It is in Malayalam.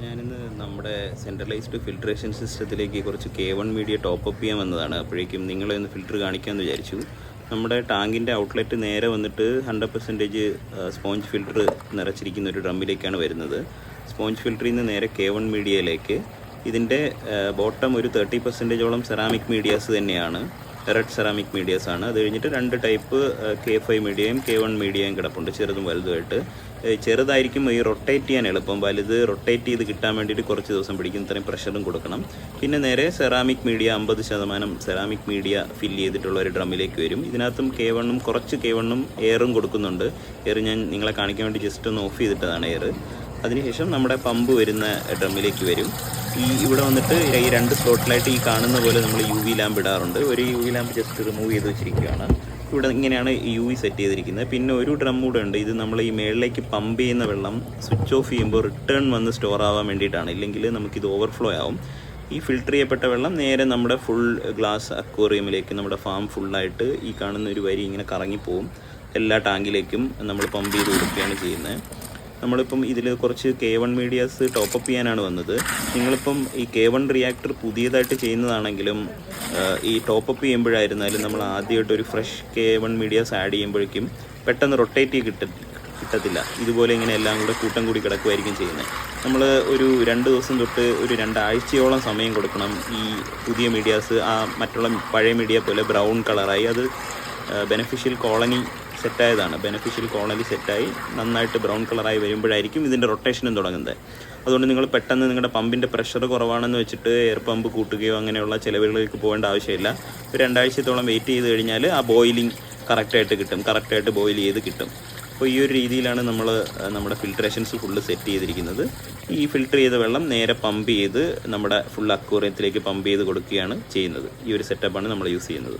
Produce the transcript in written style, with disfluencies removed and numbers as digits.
ഞാനിന്ന് നമ്മുടെ സെൻട്രലൈസ്ഡ് ഫിൽട്രേഷൻ സിസ്റ്റത്തിലേക്ക് കുറച്ച് K1 മീഡിയ ടോപ്പ് അപ്പ് ചെയ്യാൻ വന്നതാണ്. അപ്പോഴേക്കും നിങ്ങളെ ഒന്ന് ഫിൽറ്റർ കാണിക്കാമെന്ന് വിചാരിച്ചു. നമ്മുടെ ടാങ്കിൻ്റെ ഔട്ട്ലെറ്റ് നേരെ വന്നിട്ട് 100% സ്പോഞ്ച് ഫിൽറ്റർ നിറച്ചിരിക്കുന്ന ഒരു ഡ്രമ്മിലേക്കാണ് വരുന്നത്. സ്പോഞ്ച് ഫിൽറ്ററിൽ നിന്ന് നേരെ K1 മീഡിയയിലേക്ക്. ഇതിൻ്റെ ബോട്ടം ഒരു 30%ഓളം സെറാമിക് മീഡിയാസ് തന്നെയാണ്, റെഡ് സെറാമിക് മീഡിയാസ് ആണ്. അത് കഴിഞ്ഞിട്ട് 2 ടൈപ്പ് K5 മീഡിയയും K1 മീഡിയയും കിടപ്പുണ്ട്, ചെറുതും വലുതുമായിട്ട്. ചെറുതായിരിക്കും ഈ റൊട്ടേറ്റ് ചെയ്യാൻ എളുപ്പം, വലുത് റൊട്ടേറ്റ് ചെയ്ത് കിട്ടാൻ വേണ്ടിയിട്ട് കുറച്ച് ദിവസം പിടിക്കും, ഇത്രയും പ്രഷറും കൊടുക്കണം. പിന്നെ നേരെ ceramic media 50% ceramic media fill ചെയ്തിട്ടുള്ള ഒരു ഡ്രമ്മിലേക്ക് വരും. ഇതിനകത്തും K1ഉം കുറച്ച് K1ഉം എയറും കൊടുക്കുന്നുണ്ട്. എയർ ഞാൻ നിങ്ങളെ കാണിക്കാൻ വേണ്ടി ജസ്റ്റ് ഒന്ന് ഓഫ് ചെയ്തിട്ടതാണ് എയർ. അതിനുശേഷം നമ്മുടെ പമ്പ് വരുന്ന ഡ്രമ്മിലേക്ക് വരും. ഇവിടെ വന്നിട്ട് ഈ 2 സ്ലോട്ടിലായിട്ട് ഈ കാണുന്ന പോലെ നമ്മൾ UV ലാമ്പ് ഇടാറുണ്ട്. ഒരു UV ലാമ്പ് ജസ്റ്റ് റിമൂവ് ചെയ്ത് വെച്ചിരിക്കുകയാണ്. ഇവിടെ ഇങ്ങനെയാണ് ഈ UV സെറ്റ് ചെയ്തിരിക്കുന്നത്. പിന്നെ ഒരു ഡ്രം കൂടെ ഉണ്ട്. ഇത് നമ്മൾ ഈ മേളിലേക്ക് പമ്പ് ചെയ്യുന്ന വെള്ളം സ്വിച്ച് ഓഫ് ചെയ്യുമ്പോൾ റിട്ടേൺ വന്ന് സ്റ്റോർ ആവാൻ വേണ്ടിയിട്ടാണ്, ഇല്ലെങ്കിൽ നമുക്കിത് ഓവർഫ്ലോ ആവും. ഈ ഫിൽട്ടർ ചെയ്യപ്പെട്ട വെള്ളം നേരെ നമ്മുടെ ഫുൾ ഗ്ലാസ് അക്വേറിയമിലേക്ക്, നമ്മുടെ ഫാം ഫുള്ളായിട്ട് ഈ കാണുന്ന ഒരു വരി ഇങ്ങനെ കറങ്ങിപ്പോവും. എല്ലാ ടാങ്കിലേക്കും നമ്മൾ പമ്പ് ചെയ്ത് കൊടുക്കുകയാണ് ചെയ്യുന്നത്. നമ്മളിപ്പം ഇതിൽ കുറച്ച് K1 മീഡിയാസ് ടോപ്പപ്പ് ചെയ്യാനാണ് വന്നത്. നിങ്ങളിപ്പം ഈ K1 റിയാക്ടർ പുതിയതായിട്ട് ചെയ്യുന്നതാണെങ്കിലും ഈ ടോപ്പപ്പ് ചെയ്യുമ്പോഴായിരുന്നാലും നമ്മൾ ആദ്യമായിട്ട് ഒരു ഫ്രഷ് K1 മീഡിയാസ് ആഡ് ചെയ്യുമ്പോഴേക്കും പെട്ടെന്ന് റൊട്ടേറ്റ് കിട്ടത്തില്ല. ഇതുപോലെ ഇങ്ങനെ എല്ലാം കൂടെ കൂട്ടം കൂടി കിടക്കുമായിരിക്കും ചെയ്യുന്നത്. നമ്മൾ ഒരു 2 ദിവസം തൊട്ട് ഒരു 2 ആഴ്ചയോളം സമയം കൊടുക്കണം. ഈ പുതിയ മീഡിയാസ് മറ്റുള്ള പഴയ മീഡിയ പോലെ ബ്രൗൺ കളറായി, അത് ബെനഫിഷ്യൽ കോളനി സെറ്റായതാണ്. ബെനഫിഷ്യൽ കോളനി സെറ്റായി നന്നായിട്ട് ബ്രൗൺ കളറായി വരുമ്പോഴായിരിക്കും ഇതിൻ്റെ റൊട്ടേഷനും തുടങ്ങുന്നത്. അതുകൊണ്ട് നിങ്ങൾ പെട്ടെന്ന് നിങ്ങളുടെ പമ്പിൻ്റെ പ്രഷർ കുറവാണെന്ന് വെച്ചിട്ട് എയർ പമ്പ് കൂട്ടുകയോ അങ്ങനെയുള്ള ചിലവുകളിലേക്ക് പോകേണ്ട ആവശ്യമില്ല. ഒരു 2 ആഴ്ചത്തോളം വെയിറ്റ് ചെയ്ത് കഴിഞ്ഞാൽ ആ ബോയിലിംഗ് കറക്റ്റായിട്ട് കിട്ടും, കറക്റ്റായിട്ട് ബോയിൽ ചെയ്ത് കിട്ടും. അപ്പോൾ ഈ ഒരു രീതിയിലാണ് നമ്മൾ നമ്മുടെ ഫിൽട്രേഷൻസ് ഫുള്ള് സെറ്റ് ചെയ്തിരിക്കുന്നത്. ഈ ഫിൽട്ടർ ചെയ്ത വെള്ളം നേരെ പമ്പ് ചെയ്ത് നമ്മുടെ ഫുൾ അക്വേറിയത്തിലേക്ക് പമ്പ് ചെയ്ത് കൊടുക്കുകയാണ് ചെയ്യുന്നത്. ഈ ഒരു സെറ്റപ്പാണ് നമ്മൾ യൂസ് ചെയ്യുന്നത്.